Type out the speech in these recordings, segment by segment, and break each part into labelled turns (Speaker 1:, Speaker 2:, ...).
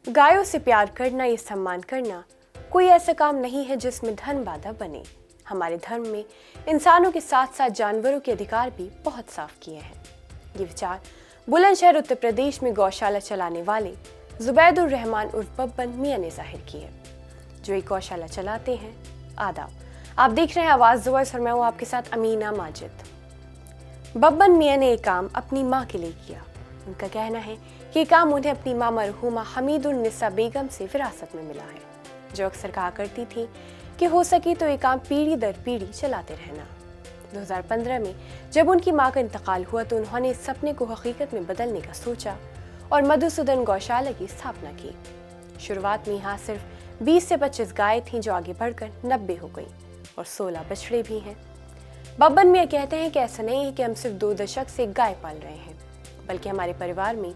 Speaker 1: गायों से प्यार करना या सम्मान करना कोई ऐसा काम नहीं है जिसमें धन बाधा बने। हमारे धर्म में इंसानों के साथ साथ जानवरों के अधिकार भी बहुत साफ किए हैं। ये विचार बुलंदशहर उत्तर प्रदेश में गौशाला चलाने वाले जुबैदुर रहमान उर्फ बब्बन मियां ने जाहिर की है, जो एक गौशाला चलाते हैं। आदाब, आप देख रहे हैं आवाज वॉइस और मैं हूं आपके साथ अमीना माजिद। बब्बन मियां ने एक काम अपनी माँ के लिए किया। उनका कहना है कि ये काम उन्हें अपनी माँ मरहूमा हमीदुन्निसा बेगम से विरासत में मिला है, जो अक्सर कहा करती थी कि हो सके तो ये काम पीढ़ी दर पीढ़ी चलाते रहना। 2015 में जब उनकी माँ का इंतकाल हुआ तो उन्होंने इस सपने को हकीकत में बदलने का सोचा और मधुसूदन गौशाला की स्थापना की। शुरुआत में यहाँ सिर्फ 20 से 25 गायें थीं, जो आगे बढ़कर 90 हो गई और 16 बछड़े भी हैं। बब्बन मियां कहते हैं कि ऐसा नहीं है कि हम सिर्फ 2 दशक से गाय पाल रहे हैं, बल्कि हमारे परिवार में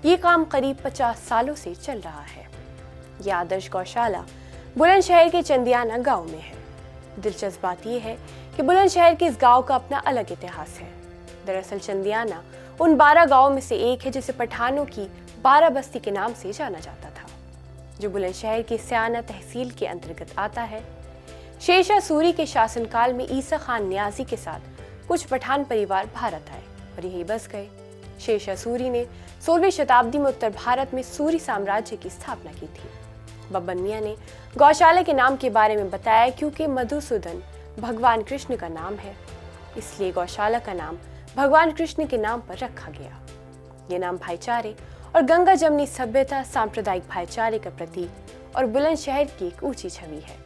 Speaker 1: ये काम करीब 50 सालों से चल रहा है। यह आदर्श गौशाला बुलंदशहर के चंदियाना गांव में है। दिलचस्प बात यह है कि बुलंदशहर के इस गांव का अपना अलग इतिहास है। दरअसल चंदियाना उन 12 गांवों में से एक है जिसे पठानों की 12 बस्ती के नाम से जाना जाता था, जो बुलंदशहर की स्याना तहसील के अंतर्गत आता है। शेरशाह सूरी के शासनकाल में ईसा खान न्याजी के साथ कुछ पठान परिवार भारत आए और यही बस गए। शेरशाह सूरी ने 16वीं शताब्दी में उत्तर भारत में सूरी साम्राज्य की स्थापना की थी। बब्बन मियां ने गौशाला के नाम के बारे में बताया क्योंकि मधुसूदन भगवान कृष्ण का नाम है, इसलिए गौशाला का नाम भगवान कृष्ण के नाम पर रखा गया। ये नाम भाईचारे और गंगा जमनी सभ्यता, सांप्रदायिक भाईचारे का प्रतीक और बुलंदशहर की एक ऊंची छवि है।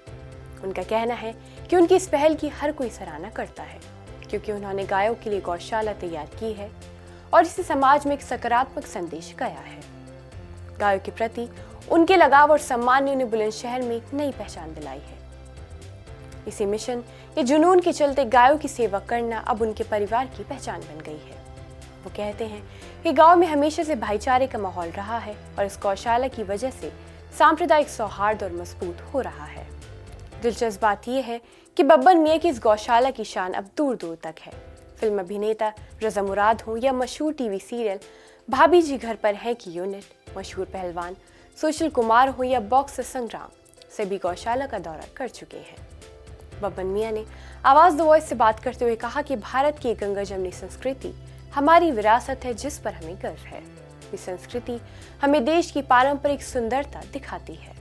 Speaker 1: उनका कहना है कि उनकी इस पहल की हर कोई सराहना करता है, क्योंकि उन्होंने गायों के लिए गौशाला तैयार की है और इसे समाज में एक सकारात्मक संदेश गया है। गायों के प्रति उनके लगाव और सम्मान ने उन्हें बुलंदशहर में एक नई पहचान दिलाई है। इसी मिशन या जुनून के चलते गायों की सेवा करना अब उनके परिवार की पहचान बन गई है। वो कहते हैं कि गांव में हमेशा से भाईचारे का माहौल रहा है और इस गौशाला की वजह से सांप्रदायिक सौहार्द और मजबूत हो रहा है। दिलचस्प बात यह है कि बब्बन मियां की इस गौशाला की शान अब दूर दूर तक है। फिल्म अभिनेता रजा मुराद हो या मशहूर टीवी सीरियल भाभी जी घर पर है की यूनिट, मशहूर पहलवान सुशील कुमार हो या बॉक्सर संग्राम, सभी गौशाला का दौरा कर चुके हैं। बब्बन मियां ने आवाज द वॉइस से बात करते हुए कहा कि भारत की गंगा जमनी संस्कृति हमारी विरासत है, जिस पर हमें गर्व है। ये संस्कृति हमें देश की पारंपरिक सुंदरता दिखाती है।